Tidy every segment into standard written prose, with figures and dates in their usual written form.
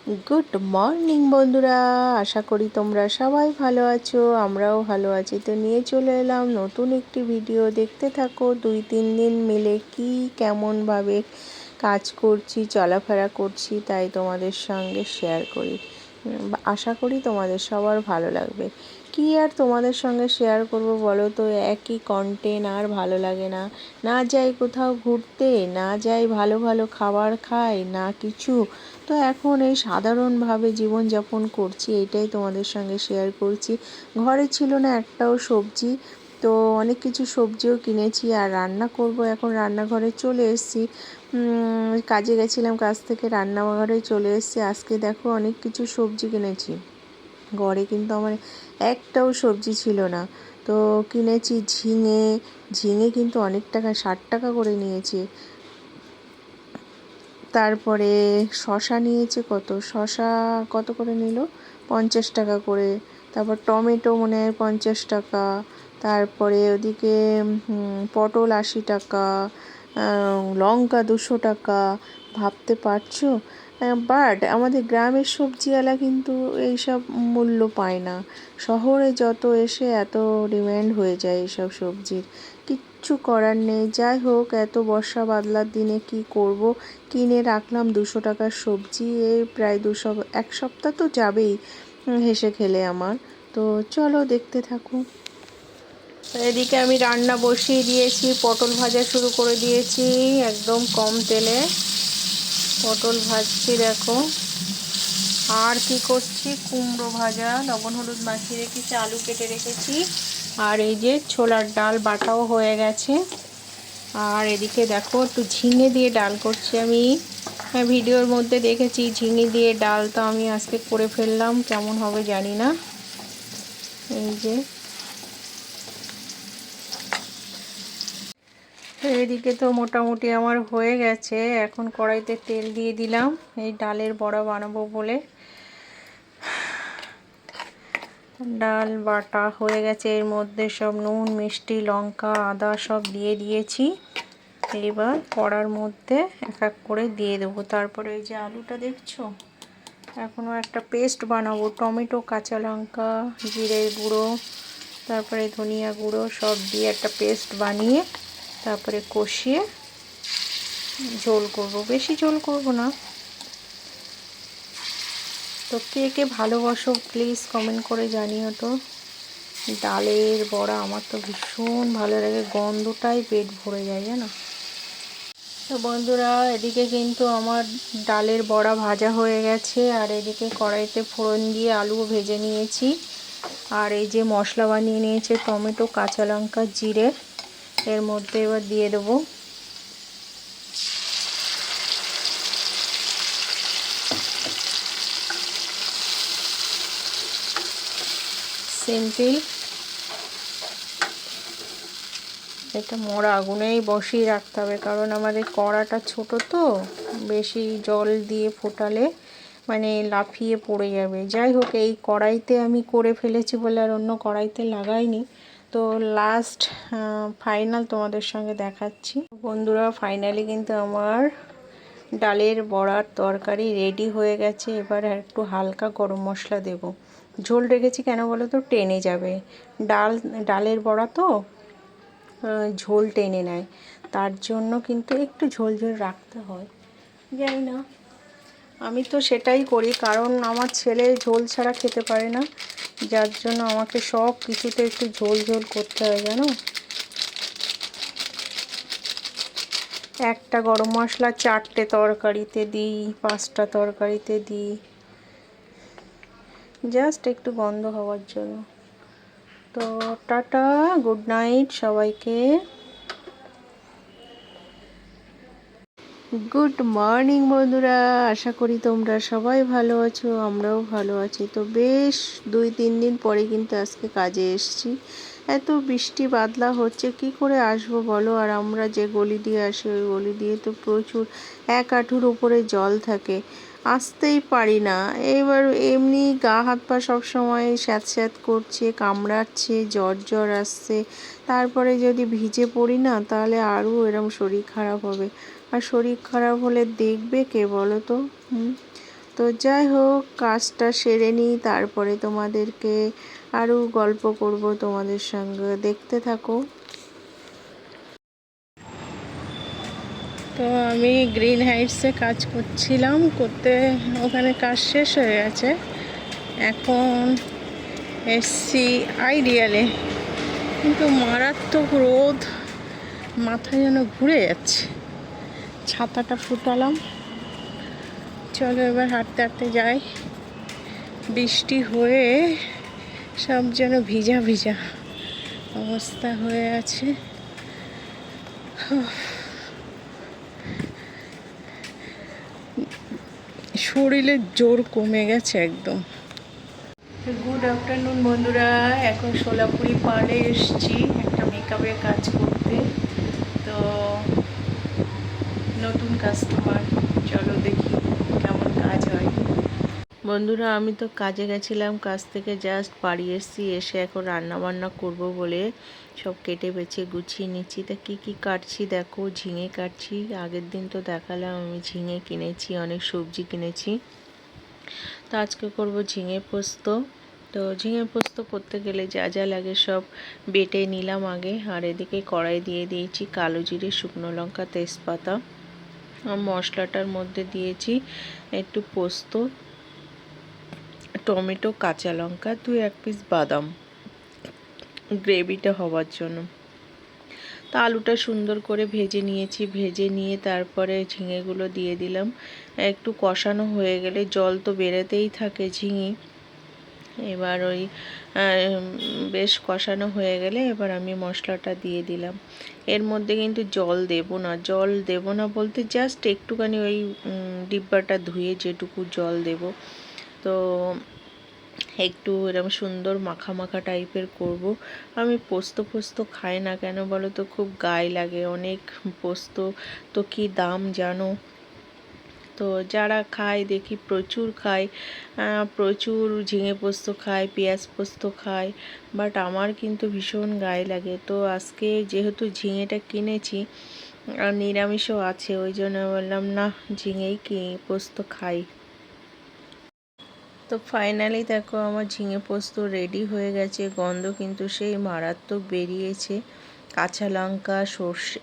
Good morning বন্ধুরা, আশা করি তোমরা সবাই ভালো আছো। আমরাও ভালো আছি। তো নিয়ে চলে এলাম নতুন একটি ভিডিও। দেখতে থাকো, 2-3 দিন মিলে কি কেমনভাবে কাজ করছি, চলাফেরা করছি, তাই তোমাদের সঙ্গে শেয়ার করি। আশা করি তোমাদের সবার ভালো লাগবে। কি আর তোমাদের সঙ্গে শেয়ার করব বলো তো, একই কন্টেন্ট আর ভালো লাগে না। না যাই কোথাও ঘুরতে, না যাই ভালো ভালো খাবার খাই, না কিছু। তো এখন এই সাধারণভাবে জীবনযাপন করছি, এটাই তোমাদের সঙ্গে শেয়ার করছি। ঘরে ছিল না একটাও সবজি, তো অনেক কিছু সবজিও কিনেছি আর রান্না করব। এখন রান্নাঘরে চলে এসেছি, কাজে গেছিলাম, কাজ থেকে রান্নাঘরে চলে এসেছি। আজকে দেখো অনেক কিছু সবজি কিনেছি। ঘরে কিন্তু আমার একটাও সবজি ছিল না, তো কিনেছি ঝিঙে। ঝিঙে কিন্তু অনেক টাকা, 60 টাকা করে নিয়েছে। তারপরে শশা নিয়েছে, শশা কত করে নিল, 50 টাকা করে। তারপর টমেটো মনে হয় 50 টাকা। তারপরে ওদিকে পটল 80 টাকা, লঙ্কা 200 টাকা। ভাবতে পারছো? বাট আমাদের গ্রামের সবজিওয়ালা কিন্তু এইসব মূল্য পায় না। শহরে যত এসে এত ডিম্যান্ড হয়ে যায় এইসব সবজির, কিচ্ছু করার নেই। যাই হোক, এত বর্ষা বাদলার দিনে কি করব, কিনে রাখলাম 200 টাকার সবজি। এই প্রায় এক সপ্তাহ তো যাবেই হেসে খেলে আমার। তো চলো দেখতে থাকো। এদিকে আমি রান্না বসিয়ে দিয়েছি, পটল ভাজা শুরু করে দিয়েছি একদম কম তেলে। পটল ভাজছি দেখো। আর কি করছি, কুমড়ো ভাজা, লবণ হলুদ মাখিয়ে রেখেছি, আলু কেটে রেখেছি। আর এই যে ছোলার ডাল বাটাও হয়ে গেছে। আর এদিকে দেখো একটু ঝিঙে দিয়ে ডাল করছি আমি। ভিডিওর মধ্যে দেখেছি ঝিঙে দিয়ে ডাল, তো আমি আজকে করে ফেললাম, কেমন হবে জানি না। এই যে এদিকে তো মোটামুটি আমার হয়ে গেছে। এখন কড়াইতে তেল দিয়ে দিলাম এই ডালের বড়া বানাবো বলে। ডাল বাটা হয়ে গেছে, এর মধ্যে সব নুন মিষ্টি লঙ্কা আদা সব দিয়ে দিয়েছি। এবার কড়ার মধ্যে এক এক করে দিয়ে দেবো। তারপরে এই যে আলুটা দেখছো, এখনও একটা পেস্ট বানাবো, টমেটো কাঁচা লঙ্কা জিরের গুঁড়ো তারপরে ধনিয়া গুঁড়ো সব দিয়ে একটা পেস্ট বানিয়ে তারপরে কষিয়ে ঝোল করব। বেশি ঝোল করব না। তো কে কে ভালোবাসো প্লিজ কমেন্ট করে জানিও তো। ডালের বড়া আমার তো ভীষণ ভালো লাগে, গন্ধটাই পেট ভরে যায় জানো। তো বন্ধুরা, এদিকে কিন্তু আমার ডালের বড়া ভাজা হয়ে গেছে, আর এদিকে কড়াইতে ফোড়ন দিয়ে আলুও ভেজে নিয়েছি। আর এই যে মশলা বানিয়ে নিয়েছে টমেটো কাঁচা লঙ্কা জিরে, এর মধ্যে এবার দিয়ে দেবো। সিম্পল, এটা মোড়া আগুনেই বসিয়ে রাখতে হবে, কারণ আমাদের কড়াটা ছোট তো, বেশি জল দিয়ে ফোটালে মানে লাফিয়ে পড়ে যাবে। যাই হোক, এই কড়াইতে আমি করে ফেলেছি বলে আর অন্য কড়াইতে লাগাইনি। তো লাস্ট ফাইনাল তোমাদের সঙ্গে দেখাচ্ছি বন্ধুরা। ফাইনালি কিন্তু আমার ডালের বড়ার তরকারি রেডি হয়ে গেছে। এবার একটু হালকা গরম মশলা দেব। ঝোল রেখেছি কেন বলো তো, টেনে যাবে। ডালের বড়া তো ঝোল টেনে নেয়, তার জন্য কিন্তু একটু ঝোল ঝোল রাখতে হয়। জানি না, আমি তো সেটাই করি, কারণ আমার ছেলে ঝোল ছাড়া খেতে পারে না, যার জন্য আমাকে সব কিছুতে একটু ঝোল ঝোল করতে হয় জানো। একটা গরম মশলা 4টে তরকারিতে দিই, 5টা তরকারিতে দিই, জাস্ট একটু গন্ধ হওয়ার জন্য। তো টাটা, গুড নাইট সবাইকে। গুড মর্নিং বন্ধুরা, আশা করি তোমরা সবাই ভালো আছো, আমরাও ভালো আছি। তো বেশ 2-3 দিন পরে কিন্তু আজকে কাজে এসেছি। এত বৃষ্টি বাদলা হচ্ছে, কি করে আসবো বলো। আর আমরা যে গলি দিয়ে আসি ওই গলি দিয়ে তো প্রচুর 1 হাঁটুর উপরে জল থাকে, আসতেই পারি না। এবার এমনি গা হাত পা সবসময় স্যাঁত স্যাঁত করছে, কামড়াচ্ছে, জ্বর জ্বর আসছে। তারপরে যদি ভিজে পড়ি না, তাহলে আরও এরম শরীর খারাপ হবে। আর শরীর খারাপ হলে দেখবে কে বলো তো। তো যাই হোক, কাজটা সেরে নিই, তারপরে তোমাদেরকে আরও গল্প করব তোমাদের সঙ্গে, দেখতে থাকো। তো আমি গ্রিন হাইটসে কাজ করছিলাম, ওখানে কাজ শেষ হয়ে গেছে। এখন এসছি আইডিয়ালে, কিন্তু মারাত্মক রোদ, মাথা যেন ঘুরে যাচ্ছে। ছাতাটা ফুটালাম, চলো এবার হাঁটতে হাঁটতে যাই। বৃষ্টি হয়ে সব যেন ভিজা ভিজা অবস্থা হয়ে আছে। শরীরের জোর কমে গেছে একদম। গুড আফটারনুন বন্ধুরা, এখন সোলাপুরি পাড়ে এসছি একটা মেকআপের কাজ করতে। তো নতুন কাস্টমার, চলো দেখি কেমন কাজ হয়। বন্ধুরা, আমি তো কাজে গেছিলাম, কাজ থেকে জাস্ট বাড়ি এসেছি, এসে এখন রান্না বান্না করব বলে সব কেটে বেছে গুছিয়ে নিচ্ছি। তা কী কী কাটছি দেখো, ঝিঙে কাটছি। আগের দিন তো দেখালাম আমি ঝিঙে কিনেছি, অনেক সবজি কিনেছি। তো আজকে করব ঝিঙে পোস্ত। তো ঝিঙে পোস্ত করতে গেলে যা যা লাগে সব বেটে নিলাম আগে। আর এদিকে কড়াই দিয়ে দিয়েছি কালো জিরে, শুকনো লঙ্কা, তেজপাতা। মশলাটার মধ্যে দিয়েছি একটু পোস্ত, টমেটো, কাঁচা লঙ্কা, 2-1 পিস বাদাম গ্রেভিটা হওয়ার জন্য। তা আলুটা সুন্দর করে ভেজে নিয়েছি, ভেজে নিয়ে তারপরে ঝিঙেগুলো দিয়ে দিলাম। একটু কষানো হয়ে গেলে, জল তো বেরোতেই থাকে ঝিঙে, এবার ওই বেশ কষানো হয়ে গেলে এবার আমি মশলাটা দিয়ে দিলাম। এর মধ্যে কিন্তু জল দেব না বলতে জাস্ট একটুখানি ওই ডিব্বাটা ধুয়ে যেটুকু জল দেব। তো একটু এরকম সুন্দর মাখা মাখা টাইপের করব। আমি পোস্ত খাই না কেন বলো তো, খুব গায়ে লাগে অনেক। পোস্ত তো কী দাম জানো। তো যারা খায় দেখি প্রচুর খায়, প্রচুর ঝিঙে পোস্ত খায়, পেঁয়াজ পোস্ত খায়, বাট আমার কিন্তু ভীষণ গায়ে লাগে। তো আজকে যেহেতু ঝিঙেটা কিনেছি আর নিরামিষও আছে, ওই জন্য বললাম না, ঝিঙেই পোস্ত খাই। তো ফাইনালি দেখো আমার ঝিঙে পোস্ত রেডি হয়ে গেছে। গন্ধ কিন্তু সেই মারাত্মক বেরিয়েছে। কাঁচা লঙ্কা, সর্ষে,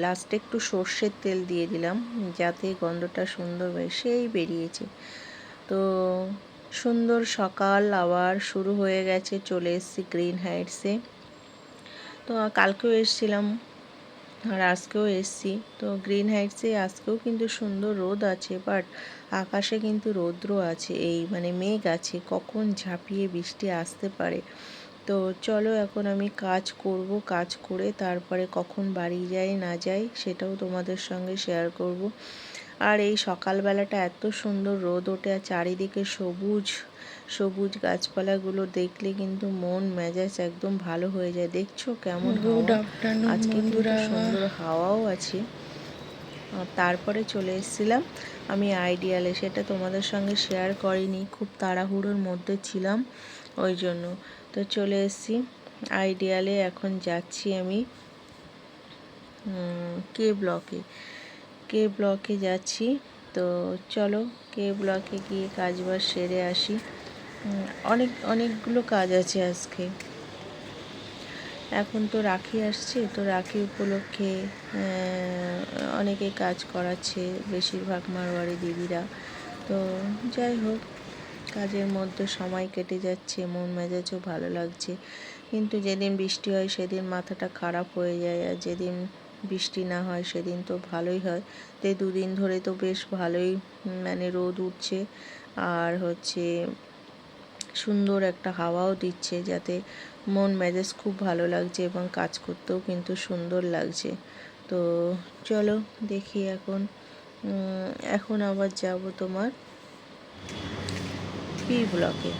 লাস্টে একটু সর্ষের তেল দিয়ে দিলাম যাতে গন্ধটা সুন্দর সেই বেরিয়েছে। তো সুন্দর সকাল আবার শুরু হয়ে গেছে, চলে এসেছি গ্রিন হাইটসে। তো কালকেও এসেছিলাম আর আজকেও এসেছি। তো গ্রিন হাইটসে আজকেও কিন্তু সুন্দর রোদ আছে, বাট আকাশে কিন্তু রৌদ্র আছে, এই মানে মেঘ আছে, কখন ঝাঁপিয়ে বৃষ্টি আসতে পারে। তো চলো এখন আমি কাজ করব, কাজ করে তারপরে কখন বাড়ি যাই না যাই সেটাও তোমাদের সঙ্গে শেয়ার করব। আর এই সকালবেলাটা এত সুন্দর রোদ ওঠে আর চারিদিকে সবুজ সবুজ গাছপালাগুলো দেখলে কিন্তু মন মেজাজ একদম ভালো হয়ে যায়। দেখছো কেমন হাওয়া, আজকে কিন্তু সুন্দর হাওয়াও আছে। তারপরে চলে এসেছিলাম আমি আইডিয়ালে, সেটা তোমাদের সঙ্গে শেয়ার করিনি, খুব তাড়াহুড়োর মধ্যে ছিলাম ওই জন্য। তো চলে এসেছি আইডিয়ালে, এখন যাচ্ছি আমি কে ব্লকে যাচ্ছি। তো চলো কে ব্লকে গিয়ে কাজবাজ সেরে আসি। অনেকগুলো কাজ আছে আজকে। এখন তো রাখি আসছে, তো রাখি উপলক্ষে অনেকে কাজ করাচ্ছে, বেশিরভাগ মারোয়ারি দিদিরা। তো যাই হোক, কাজের মধ্যে সময় কেটে যাচ্ছে, মন মেজাজও ভালো লাগছে। কিন্তু যেদিন বৃষ্টি হয় সেদিন মাথাটা খারাপ হয়ে যায়, আর যেদিন বৃষ্টি না হয় সেদিন তো ভালোই হয়। তো 2 দিন ধরে তো বেশ ভালোই মানে রোদ উঠছে, আর হচ্ছে সুন্দর একটা হাওয়াও দিচ্ছে, যাতে মন মেজাজ খুব ভালো লাগছে এবং কাজ করতেও কিন্তু সুন্দর লাগছে। তো চলো দেখি এখন আবার যাব তোমার পি ব্লকে।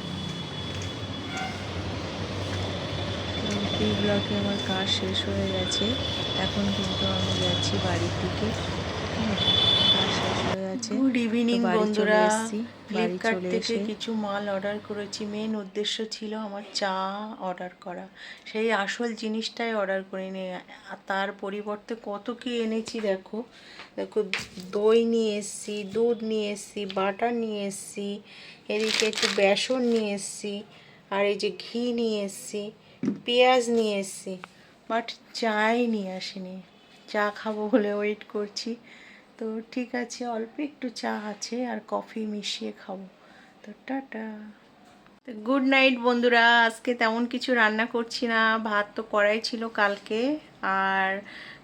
আমার কাজ শেষ হয়ে গেছে, এখন কিন্তু আমি যাচ্ছি বাড়ির দিকে। গুড ইভিনিং বন্ধুরা, ফ্লিপকার্ট থেকে কিছু মাল অর্ডার করেছি। মেন উদ্দেশ্য ছিল আমার চা অর্ডার করা, সেই আসল জিনিসটাই অর্ডার করিনি। তার পরিবর্তে কত কি এনেছি দেখো দেখো, দই নিয়ে এসেছি, দুধ নিয়ে এসেছি, বাটার নিয়ে এসেছি, এদিকে একটু বেসন নিয়ে এসেছি, আর এই যে ঘি নিয়ে এসেছি, পেঁয়াজ নিয়ে এসেছি, বাট চাই নিয়ে আসিনি। চা খাবো বলে ওয়েট করছি। তো ঠিক আছে, অল্প একটু চা আছে আর কফি মিশিয়ে খাবো। তো টাটা। তো গুড নাইট বন্ধুরা, আজকে তেমন কিছু রান্না করছি না। ভাত তো করাই ছিল কালকে, আর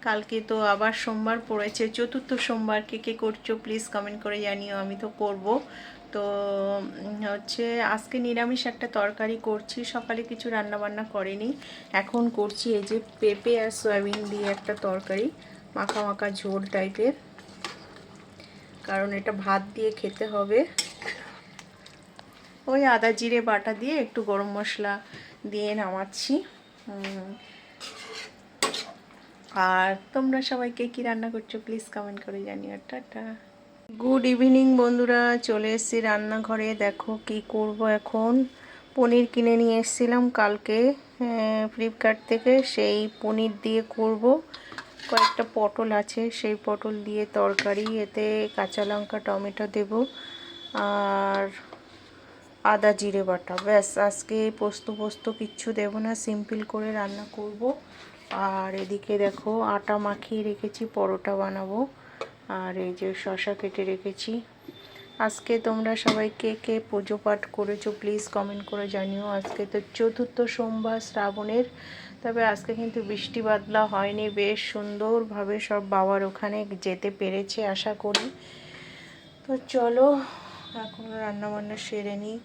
কালকে তো আবার সোমবার পড়েছে, চতুর্থ সোমবার। কে কে করছো প্লিজ কমেন্ট করে জানিও, আমি তো করব। তো হচ্ছে আজকে নিরামিষ একটা তরকারি করছি, সকালে কিছু রান্না বান্না করিনি, এখন করছি। এই যে পেঁপে আর সয়াবিন দিয়ে একটা তরকারি, মাখা মাখা ঝোল টাইপের, কারণ এটা ভাত দিয়ে খেতে হবে। ওই আদা জিরে বাটা দিয়ে একটু গরম মশলা দিয়ে নামাচ্ছি। আর তোমরা সবাইকে কি রান্না করছো প্লিজ কমেন্ট করে জানিও। টাটা। গুড ইভিনিং বন্ধুরা, চলে এসেছি রান্নাঘরে। দেখো কি করব এখন। পনির কিনে নিয়ে এসেছিলাম কালকে ফ্লিপকার্ট থেকে, সেই পনির দিয়ে করব। কয়েকটা পটল আছে, সেই পটল দিয়ে তরকারি, এতে কাঁচা লঙ্কা টমেটো দেব আর আদা জিরে বাটা, ব্যাস। আজকে পোস্ত কিচ্ছু দেব না, সিম্পল করে রান্না করব। আর এদিকে দেখো আটা মাখিয়ে রেখেছি, পরোটা বানাবো। আর এই যে শসা কেটে রেখেছি। আজকে তোমরা সবাই কে কে পুজো পাঠ করেছো প্লিজ কমেন্ট করে জানিও। আজকে তো চতুর্থ সোমবার শ্রাবণের। তবে আজকে কিন্তু বৃষ্টি বাদলা হয়নি, বেশ সুন্দরভাবে সব বাবার ওখানে যেতে পেরেছে আশা করি। তো চলো এখন রান্নাবান্না সেরে নিই।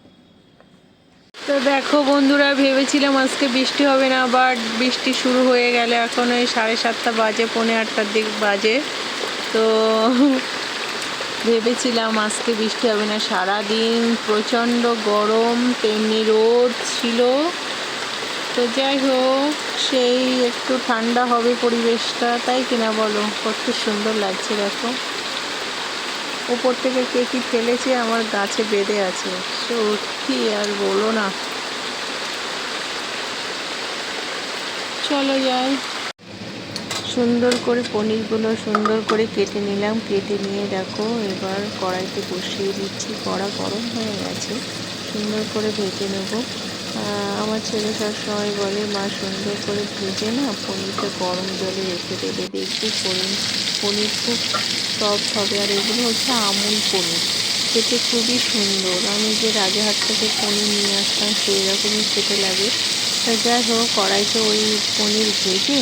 তো দেখো বন্ধুরা, ভেবেছিলাম আজকে বৃষ্টি হবে না, বাট বৃষ্টি শুরু হয়ে গেল। এখন ওই 7:30 বাজে, 7:45 দিক বাজে। তো ভেবেছিলাম আজকে বৃষ্টি হবে না, সারাদিন প্রচণ্ড গরম, তেমনি রোদ ছিল। তো যাই হোক, সেই একটু ঠান্ডা হবে পরিবেশটা, তাই কিনা বলো? কত সুন্দর লাগছে দেখো। উপর থেকে কে কি ফেলেছে আমার গাছে বেঁধে আছে, সত্যি আর বলো না। চলো যাই। সুন্দর করে পনিরগুলো সুন্দর করে কেটে নিলাম, কেটে নিয়ে দেখো এবার কড়াইতে বসিয়ে দিচ্ছি। কড়া গরম হয়ে গেছে, সুন্দর করে ভেজে নেব। আমার ছেলে সবসময় বলে, মা সুন্দর করে ভেজে না পনিরটা গরম জলে রেখে দেবে, দেখবি পনির খুব সফট হবে। আর এগুলো হচ্ছে আমুল পনির, খেতে খুবই সুন্দর। আমি যে রাজাহাট থেকে পনির নিয়ে আসতাম সেই রকমই খেতে লাগে। তা যাই হোক, কড়াইতে ওই পনির ভেজে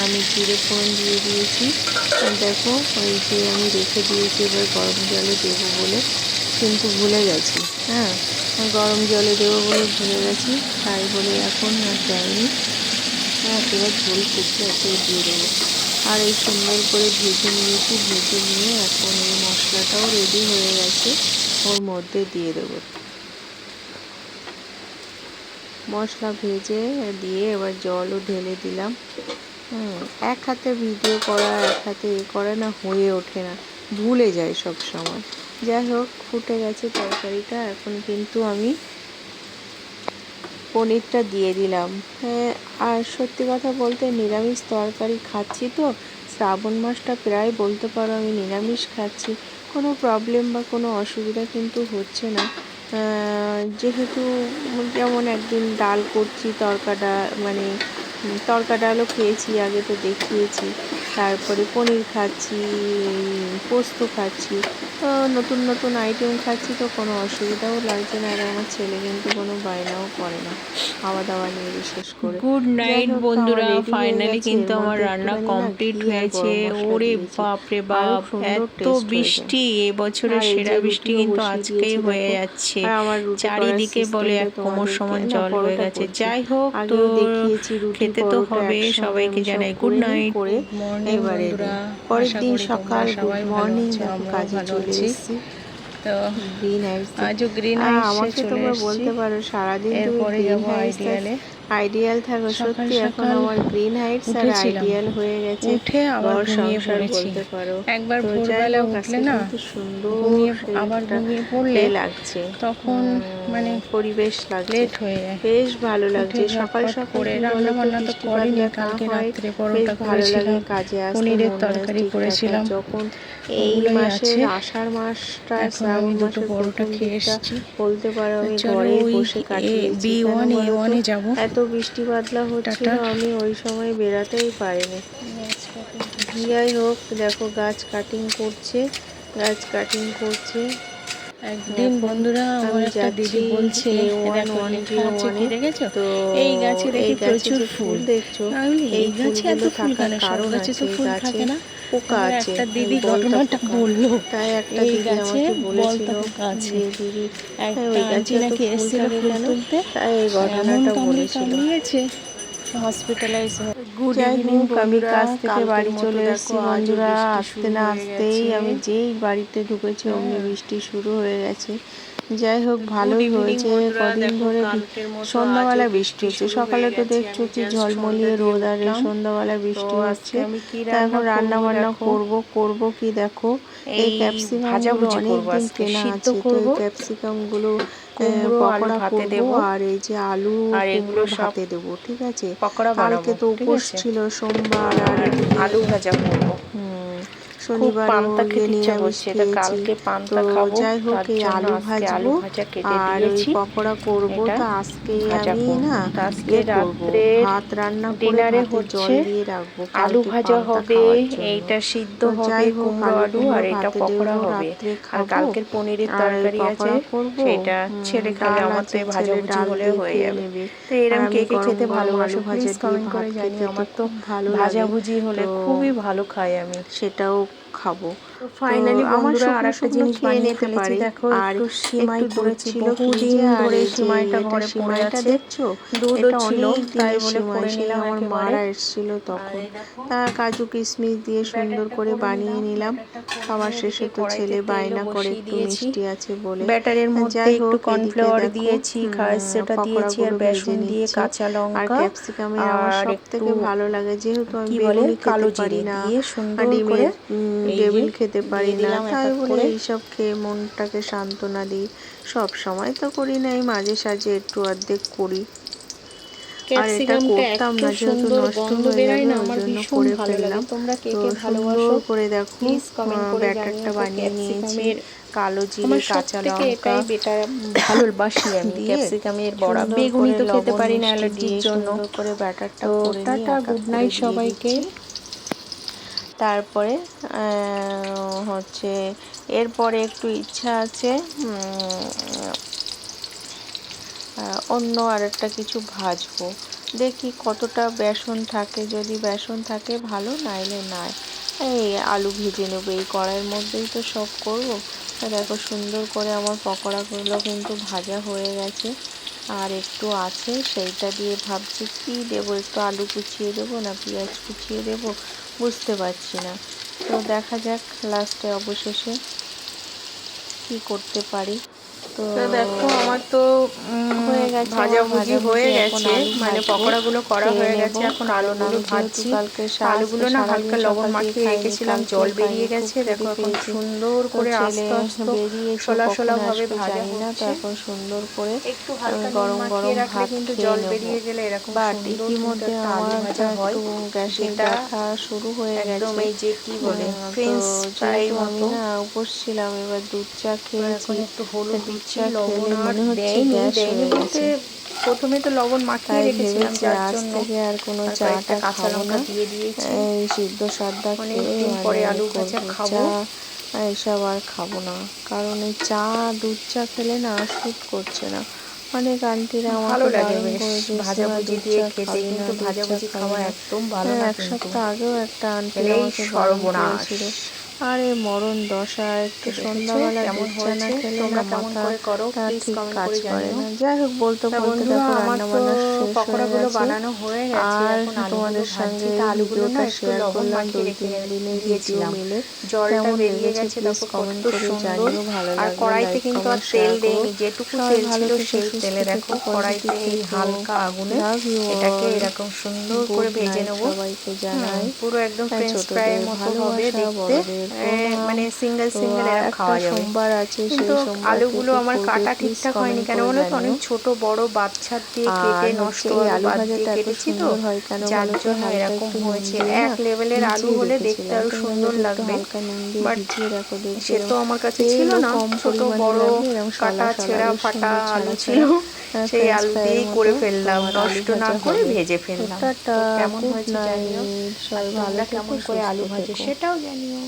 আমি জিরে ফোড়ন দিয়ে দিয়েছি। দেখো ওই যে আমি রেখে দিয়েছি, এবার গরম জলে দেবো বলে কিন্তু ভুলে গেছি। হ্যাঁ, গরম জলে দেবো বলে ভুলে গেছি, তাই বলে এখন আর দেয়নি। হ্যাঁ, এবার ঝোল ফুটতে এত দিয়ে দেবো। আর এই সুন্দর করে ভেজে নিয়েছি, ভেজে নিয়ে এখন এই মশলাটাও রেডি হয়ে গেছে, ওর মধ্যে দিয়ে দেবো। মশলা ভেজে দিয়ে এবার জলও ঢেলে দিলাম। এক হাতে ভিডিও করা, এক হাতে করা না হয়ে ওঠে না, ভুলে যায় সব সময়। যাই হোক, ফুটে গেছে তরকারিটা, এখন কিন্তু আমি পনিরটা দিয়ে দিলাম। আর সত্যি কথা বলতে নিরামিষ তরকারি খাচ্ছি তো, শ্রাবণ মাসটা প্রায় বলতে পারো আমি নিরামিষ খাচ্ছি, কোনো প্রবলেম বা কোনো অসুবিধা কিন্তু হচ্ছে না। যেহেতু যেমন একদিন ডাল করছি, তড়কা ডালও খেয়েছি, আগে তো দেখিয়েছি, তারপরে পনির খাচ্ছি, পোস্ত খাচ্ছি, তো নতুন নতুন আইটেম খাচ্ছি, তো কোনো অসুবিধাও লাগছে না। আর আমার ছেলে কিন্তু কোনো বায়নাও করে না খাওয়া দাওয়া নিয়ে, বিশেষ করে। গুড নাইট বন্ধুরা, ফাইনালি কিন্তু আমার রান্না কমপ্লিট হয়েছে। ওরে বাপরে বাপ, এত বৃষ্টি, এবছরের সেরা বৃষ্টি কিন্তু আজকেই হয়ে যাচ্ছে। চারিদিকে বলে এক কোমর সমান জল হয়ে গেছে। যাই হোক, তো খেতে তো হবে। সবাইকে জানাই গুড নাইট, মর্নিং বন্ধুরা। পরের দিন সকাল, গুড মর্নিং, কাজে চলে এসেছি। তো আজও গ্রিন হাইসে চলে এসেছি, বলতে পারো সারাদিন এরপরে যাবো আইডিয়ালে। আইডিয়াল থাকো। সকাল সত্যি এখন সকাল আমার গ্রিন হাইটস আর উঠেছিলাম, আইডিয়াল হয়ে গেছে উঠে আবার ঘর ঘুমিয়ে সংসার পড়েছি। বলতে পারো। একবার তো যাই ভোরবেলা হোক, উঠলে আজকে না কিন্তু সুন্দর ঘুমিয়ে আবার একটা ঘুমিয়ে পড়লে লাগছে, তখন মানে পরিবেশ লাগছে, লেট হয়ে যায়। বেশ ভালো উঠে লাগছে। সকাল ঝটপট সকাল করে কি রান্না বলতো, বান্না তো বৃষ্টি করিনি, বাদলা না কালকে হয় রাত্রে বেশ পরোটা ভালো লাগে, করেছিলাম, কাজে আসতে পনিরের মন মেজাজ তরকারি ঠিক থাকে। আর করেছিলাম, যখন এই ওগুলোই মাসের আছে। আষাঢ় মাসটা, এখন আমি শ্রাবণ দুটো মাসের পরোটা প্রথম খেয়ে দিকটা এসেছি। বলতে পারো আমি চলো ঘরেই ওই বসে কাটিয়েছি। কেন B1 বলো তো, A1 যাব। এত বৃষ্টি বাদলা হচ্ছিল, টাটা। আমি ওই সময় বেরাতেই পারিনি। যাই হোক, দেখো গাছ কাটিং করছে, গাছ কাটিং করছে। একদিন এখন বন্ধুরা আমার আমি একটা দিদি যাচ্ছি বলছে, দেখো লেখা আছে কি 10101-এ। দেখেছো, তো এই গাছে এই দেখি গাছে প্রচুর যে ফুল ফুল। দেখছো, আমি বলি এই এই গাছে এত ফুলগুলো ফুল থাকার কেন, সব কারণ গাছে আছে। তো এই ফুল গাছে থাকে না। পোকা তারপরে আছে, একটা দিদি বলতা ঘটনাটা পোকা। বললো, তাই একটা এই দিদি গাছে আমাকে বলতা বলেছিল পোকা আছে। যে দিদি, একটা ওই গাছে আন্টি এত নাকি ফুল এসেছিল থাকে ফুল কেন, তুলতে, তাই এই এমন ঘটনাটা কামড়ে বলেছিল। কামড়িয়েছে, হসপিটালাইজ হয়ে। গুড যাই ইভিনিং হোক, আমি বন্ধুরা, কাজ থেকে কালকের বাড়ি মতো চলে দেখো এসেছি আজও বন্ধুরা। বৃষ্টি আসতে শুরু না হয়ে আসতেই গেছে। আমি যেই বাড়িতে ঢুকেছি অমনি হ্যাঁ, বৃষ্টি শুরু হয়ে গেছে। যাই হোক, গুড ভালোই ইভিনিং হয়েছে। বন্ধুরা, কদিন দেখো ধরে কালকের মতো আজও সন্ধ্যাবেলা বৃষ্টি বৃষ্টি হচ্ছে। শুরু হয়ে সকালে তো গেছে। দেখছো আমি কি জাস্ট সন্ধ্যা ঝলমলিয়ে দিয়ে রোদ, আর এই উঠলাম। সন্ধ্যাবেলা তো বৃষ্টি আজকে হচ্ছে। আমি কি তা রান্না এখন রান্না করব বান্না দেখো, করব কি দেখো, এই এই ক্যাপসিকামগুলো ভাজাভুজি অনেক করব, দিন আজকে কেনা সিদ্ধ আছে। তো করব, এই ক্যাপসিকামগুলো কুমড়ো আলু পকোড়া ভাতে করব, দেব, আর এই যে আলু আর এগুলো কুমড়ো সব ভাতে দেবো, ঠিক আছে। পকোড়া কালকে বানাবো, তো ঠিক উপোস আছে। ছিল, সোমবার, আর আর এদিকে আলু ভাজা করব। খুব শনিবারও পান্তা খেতে ইচ্ছা নিরামিষ করছে, এটা খেয়েছি। কালকে তো পান্তা খাবো, যাই হোক, তার এই জন্য আলু আজকে আলু ভাজবো ভাজা কেটে আর ওই দিয়েছি, পকোড়া করব। এটা তো আজকে ভাজা আমি করব। না তো আজকে করব, রাত্রের ভাত রান্না করে ডিনারে ভাতে জল হচ্ছে দিয়ে রাখবো আলু কালকে ভাজা পান্তা হবে, খাওয়ার জন্য। এইটা সিদ্ধ তো হবে যাই হোক, কুমড়ো আলু আলু, আর কুমড়ো এটা ভাতে পকোড়া দেবো, হবে। রাত্রে আর খাবো। কালকের পনিরের আর এই তরকারি আছে, পকোড়া করব, সেটা ছেলে খালে, ডাল আমার তো আছে, এই ছেলে ভাজাভুজি ডাল হলে দিয়ে হয়ে খেয়ে যাবে। নেবে। তো আর এরম কে আমি কে গরম খেতে গরম ভালোবাসো আলু ভাজা প্লিজ দিয়ে কমেন্ট ভাত করে জানিও, খেতে তো আমার তো খুব ভালো লাগে। ভাজাভুজি হলে তো খুবই ভালো খাই আমি। সেটাও খাবো। তো তো ফাইনালি আমার বন্ধুরা আর শুকনো একটা শুকনো জিনিস খেয়ে বানিয়ে নিতে ফেলেছি, পারি। দেখো আর একটু সিমাই একটু দুধ করেছি, ছিল বহুদিন ফ্রিজে, আর ধরে এই যে সিমাইটা এটা ঘরে পড়ে সিমাইটা আছে, দেখছো, দুধও এটা ছিল, অনেক তাই দিনের বলে সিমাই, করে সেই নিলাম আমার একেবারে। মারা এসেছিল আর তখন। এই দেখো তা কাজু কিশমিশ দিয়ে সুন্দর ব্যাটারটা করে করে বানিয়ে নিলাম, নিলাম। ব্যাটারটা করে খাবার নিয়ে শেষে এদিকে তো কড়াইতে ছেলে তেলও বায়না করে বসিয়ে একটু দিয়েছি, মিষ্টি আছে বলে। ব্যাটারের মধ্যে যাই একটু হোক, এদিকে কর্নফ্লাওয়ার দেখো দিয়েছি, খাবার সোডা দিয়েছি, আর পকোড়াগুলো বেসন ভেজে দিয়ে নিচ্ছি। কাঁচা আর লঙ্কা ক্যাপসিকামে আমার আর সব একটু থেকে ভালো লাগে, যেহেতু আমি কি বলে বেগুনি খেতে কালো পারি জিরে না, দিয়ে সুন্দর করে ডিমের এই যে টেবিল খেতে দিয়ে পারি না, দিলাম এক তাই এক বলে করে। এইসব খেয়ে মনটাকে সান্ত্বনা দিই। সব সময় তো করি নাই, মাঝে সাঝে একটু অর্ধেক করি। আর এটা ক্যাপসিকামটা করতাম এত না, যেহেতু সুন্দর নষ্ট গন্ধ হয়ে বেরায় যাবে না, ওই আমার জন্য ভীষণ করে ভালো লাগে। ফেললাম। তোমরা কে তো কে সুন্দর ভালোবাসো করে দেখো প্লিজ কমেন্ট করে জানিও। ব্যাটারটা তো বানিয়ে নিয়েছি। ক্যাপসিকামের কালো জিরে, আমার সব কাঁচা থেকে লঙ্কা এটাই বেটার ভালোবাসি আমি, দিয়ে ক্যাপসিকামের বড়া। সুন্দর বেগুনি করে তো খেতে লবণ পারি না মিষ্টি অ্যালার্জির দিয়ে জন্য। সুন্দর করে ব্যাটারটা তো করে নিয়ে টাটা, এক এক গুড করে নাইট দিয়ে সবাইকে। দিচ্ছি। তারপরে হচ্ছে এরপরে একটু ইচ্ছা আছে অন্য আরেকটা কিছু ভাজবো। দেখি কতটা বেসন থাকে, যদি বেসন থাকে ভালো, নাইলে নাই। এই আলু ভেজে নেবো, এই কড়াইয়ের মধ্যেই তো সব করবো। তা দেখো সুন্দর করে আমার পকোড়াগুলো কিন্তু ভাজা হয়ে গেছে, আর একটু আছে, সেইটা দিয়ে ভাবছি কি দেবো, একটু আলু কুচিয়ে দেবো না পেঁয়াজ কুচিয়ে দেবো, বুঝতে পারছি না। তো দেখা যাক লাস্টে অবশেষে কি করতে পারি। তো তো দেখো আমার তো হয়ে গেছে, আমার ভাজাভুজি হয়ে ভাজাভুজি। এখন গেছে, আলু মানে ভাজবো, পকোড়াগুলো করা খেয়ে হয়ে নেব। গেছে, এখন কারণ আলুগুলো আমি যেহেতু ভাজছি। কালকে আলুগুলো না সারাদিন হালকা লবণ সকাল থেকে মাখিয়ে খাইনি, রেখেছিলাম, কালকেও জল বেরিয়ে খাইনি, খুব গেছে, খিদে দেখো এখন পেয়েছে। সুন্দর তো করে ছেলে আস্তে আস্তে বেরিয়েছে, শোলা কখন শোলা ভাবে আসবে ভাজা জানি না। তো হচ্ছে। এখন সুন্দর করে একটু হালকা নুন গরম মাখিয়ে গরম রাখলে ভাত কিন্তু খেয়ে জল নেব। বেরিয়ে গেলে এরকম বাট সুন্দর কিন্তু ইতিমধ্যে একটা আলু আমার ভাজা হয়, একটু গ্যাসের যেটা ব্যথা শুরু হয়ে একদম গেছে। এই যে কি বলে তো ফ্রেঞ্চ ফ্রাই যেহেতু আমি মতো। না উপোস ছিলাম, এবার দুধ চা তো খেয়েছি। এখন একটু হলুদ দুধ দিচ্ছি, চা লবণ খেলে আর মনে হচ্ছে দেয়নি, গ্যাস দেয়নি হয়ে বলতে গেছে। প্রথমে তো লবণ মাখিয়ে তাই রেখেছিলাম ভেবেছি যার আজ জন্য। থেকে আর কোনো আর কয়েকটা চাটা কাঁচা খাবো লঙ্কা না, দিয়ে দিয়েছি। এই সিদ্ধ সাদা অনেক খেয়ে দিন মানে পরে আলু ভাজা করবো খাবো। চা, এসব আর খাবো না। কারণ এই চা, দুধ চা খেলে না স্যুট করছে না। অনেক আন্টিরা ভালো আমাকে লাগে বারণ বেশ করেছে, সীমা ভাজাভুজি দুধ দিয়ে চা খেতে, খাবি না, কিন্তু দুধ চা ভাজাভুজি খাবি খাওয়া না। একদম ভালো হ্যাঁ, না এক কিন্তু। সপ্তাহ আগেও একটা আন্টি এলেই আমাকে বারণ সর্বনাশ। করেছিল। আরে মরণ দশা, একটু দেখেছো সন্ধ্যাবেলা কেমন দুধ চা না হয়েছে? খেলে তোমরা না কেমন মাথা করে করো তা প্লিজ ঠিক কমেন্ট কাজ করে করে জানিও। না। যাই হোক, বলতে তা বলতে বন্ধুরা, দেখো আমার রান্না তো বান্না শেষ হয়ে পকোড়াগুলো গেছে। বানানো হয়ে গেছে। আর এখন আলুগুলো তোমাদের ভাজছি। সঙ্গে তা এই আলুগুলো না ভিডিওটা একটু শেয়ার লবণ করলাম, মাখিয়ে 2-3 দিনের ভিডিও দিয়েছিলাম। মিলে। জলটা কেমন বেরিয়ে লেগেছে গেছে প্লিজ দেখো কমেন্ট কত করে সুন্দর। জানিও। ভালো আর লাগলে কড়াইতে লাইক কিন্তু আর কমেন্ট তেল শেয়ার করো। দেইনি, যেটুকু সবাই তেল ভালো ছিল থেকো, সেই সুস্থ তেলে দেখো থেকো, কড়াইতে পজিটিভ এই থেকো। হালকা আগুনে লাভ ইউ এটাকে অল। এরকম সুন্দর করে গুড ভেজে নাইট নেবো। সবাইকে জানাই। পুরো একদম তাই ফ্রেঞ্চ ফ্রাইয়ের ছোটদের মতো হবে ভালোবাসা, দেখতে। বড়দের প্রণাম। মানে সিঙ্গেল তো সিঙ্গেল আর এরকম একটা খাওয়া যাবে। সোমবার আছে, কিন্তু সেই সোমবার কে আলুগুলো কে আমার করবে কাটা প্লিজ ঠিকঠাক হয়নি কমেন্ট কেন করে বলো তো, জানিও। অনেক ছোট বড় বাচ্চার দিয়ে কেটে আর নষ্ট এই আলু আলু বাদ দিয়ে ভাজাটা এত কেটেছি তো, সুন্দর হয় কেন যার বলো তো, জন্য হালকা এরকম একটু নুন হয়েছে। দিয়ে না এক লেভেলের আলু ভিজিয়ে হলে দেখতে রেখেছিলাম। আরো তোমরা সুন্দর যদি একটু লাগবে। হালকা নুন দিয়ে বাট ভিজিয়ে রাখো, দেখবে সে তো এরকম আমার কাছে ছিল তেলও না, কম ছোট পরিমাণে বড় লাগবে, এরকম কাটা সলা সলা ছেঁড়া বেশ ফাটা সুন্দর আলু ছাড়া ছিল। ছাড়া সেই ফ্রেঞ্চ আলু ফ্রাইয়ের দিয়েই মতো করে ফেললাম, তোমার আলু নষ্ট না ভাজা করে হবে। ভেজে তো ফেললাম। টাটা, তো কেমন গুড হয়েছে জানিও। নাইট, আর সবাই ভালো তোমরা থেকো, কেমন করে সুস্থ আলু ভাজো থেকো। সেটাও জানিও।